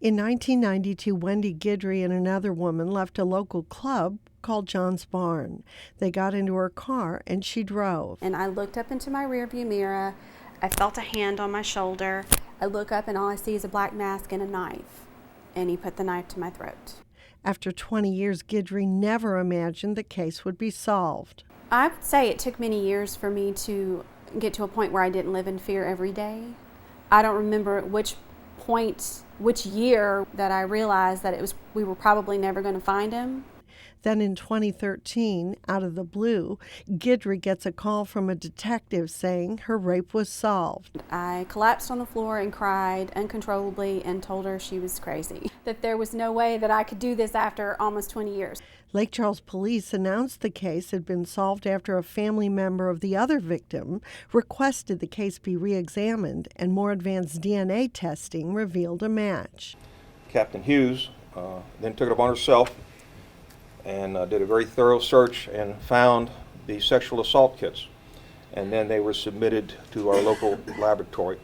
In 1992, Wendy Guidry and another woman left a local club called John's Barn. They got into her car and she drove. And I looked up into my rearview mirror. I felt a hand on my shoulder. I look up and all I see is a black mask and a knife. And he put the knife to my throat. After 20 years, Guidry never imagined the case would be solved. I would say it took many years for me to get to a point where I didn't live in fear every day. I don't remember at which year that I realized that we were probably never going to find him. Then in 2013, out of the blue, Guidry gets a call from a detective saying her rape was solved. I collapsed on the floor and cried uncontrollably and told her she was crazy, that there was no way that I could do this after almost 20 years. Lake Charles police announced the case had been solved after a family member of the other victim requested the case be re-examined and more advanced DNA testing revealed a match. Captain Hughes then took it upon herself and did a very thorough search and found the sexual assault kits. And then they were submitted to our local laboratory.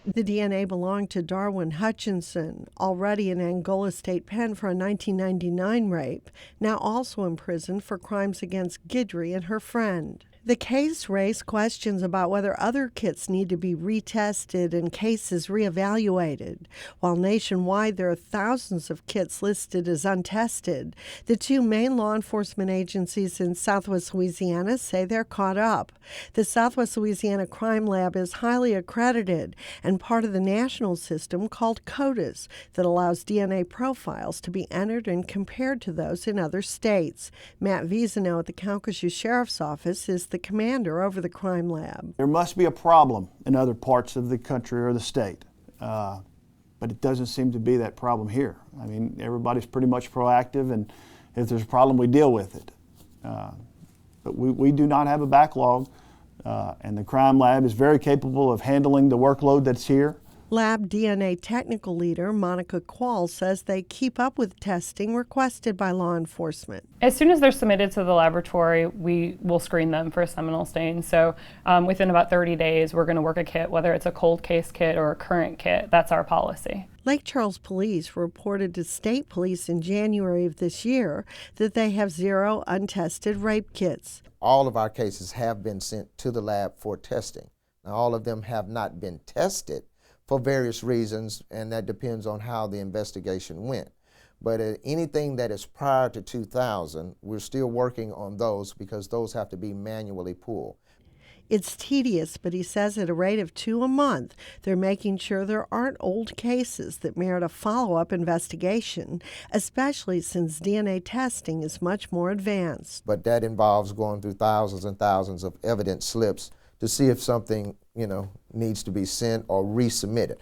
The DNA belonged to Darwin Hutchinson, already in Angola State Pen for a 1999 rape, now also imprisoned for crimes against Guidry and her friend. The case raised questions about whether other kits need to be retested and cases reevaluated. While nationwide there are thousands of kits listed as untested, the two main law enforcement agencies in Southwest Louisiana say they're caught up. The Southwest Louisiana Crime Lab is highly accredited and part of the national system called CODIS that allows DNA profiles to be entered and compared to those in other states. Matt Vizino at the Calcasieu Sheriff's Office is the commander over the crime lab. There must be a problem in other parts of the country or the state, but it doesn't seem to be that problem here. I mean, everybody's pretty much proactive, and if there's a problem, we deal with it. But we do not have a backlog, and the crime lab is very capable of handling the workload that's here. Lab DNA technical leader Monica Quall says they keep up with testing requested by law enforcement. As soon as they're submitted to the laboratory, we will screen them for seminal stains. So within about 30 days, we're going to work a kit, whether it's a cold case kit or a current kit. That's our policy. Lake Charles Police reported to state police in January of this year that they have 0 untested rape kits. All of our cases have been sent to the lab for testing. Now, all of them have not been tested for various reasons, and that depends on how the investigation went. But anything that is prior to 2000, we're still working on those because those have to be manually pulled. It's tedious, but he says at a rate of 2 a month, they're making sure there aren't old cases that merit a follow-up investigation, especially since DNA testing is much more advanced. But that involves going through thousands and thousands of evidence slips to see if something, needs to be sent or resubmitted.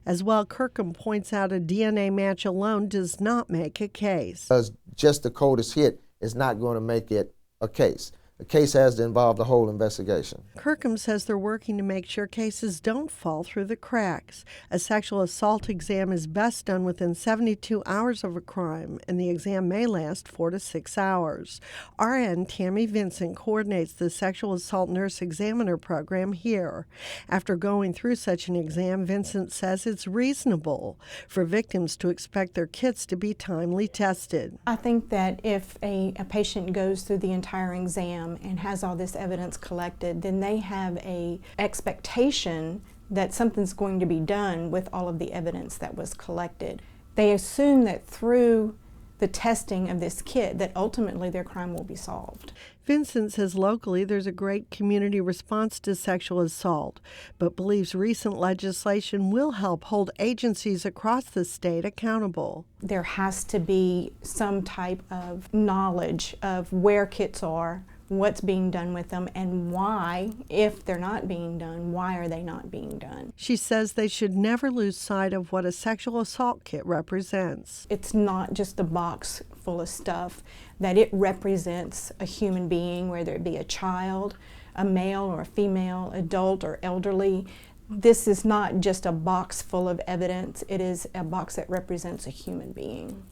As well, Kirkham points out a DNA match alone does not make a case. Because just the CODIS hit is not going to make it a case. The case has to involve the whole investigation. Kirkham says they're working to make sure cases don't fall through the cracks. A sexual assault exam is best done within 72 hours of a crime, and the exam may last 4 to 6 hours. RN Tammy Vincent coordinates the sexual assault nurse examiner program here. After going through such an exam, Vincent says it's reasonable for victims to expect their kits to be timely tested. I think that if a patient goes through the entire exam and has all this evidence collected, then they have a expectation that something's going to be done with all of the evidence that was collected. They assume that through the testing of this kit that ultimately their crime will be solved. Vincent says locally there's a great community response to sexual assault, but believes recent legislation will help hold agencies across the state accountable. There has to be some type of knowledge of where kits are, what's being done with them, and why, if they're not being done, why are they not being done? She says they should never lose sight of what a sexual assault kit represents. It's not just a box full of stuff, that it represents a human being, whether it be a child, a male or a female, adult or elderly. This is not just a box full of evidence, it is a box that represents a human being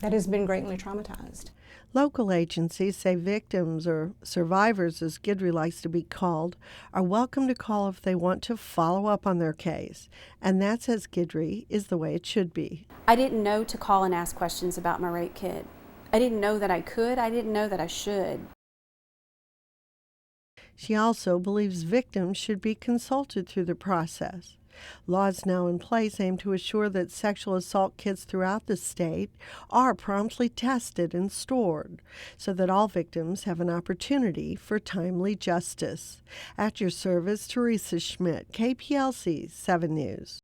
that has been greatly traumatized. Local agencies say victims, or survivors as Guidry likes to be called, are welcome to call if they want to follow up on their case. And that, says Guidry, is the way it should be. I didn't know to call and ask questions about my rape kit. I didn't know that I could. I didn't know that I should. She also believes victims should be consulted through the process. Laws now in place aim to assure that sexual assault kits throughout the state are promptly tested and stored so that all victims have an opportunity for timely justice. At your service, Theresa Schmidt, KPLC 7 News.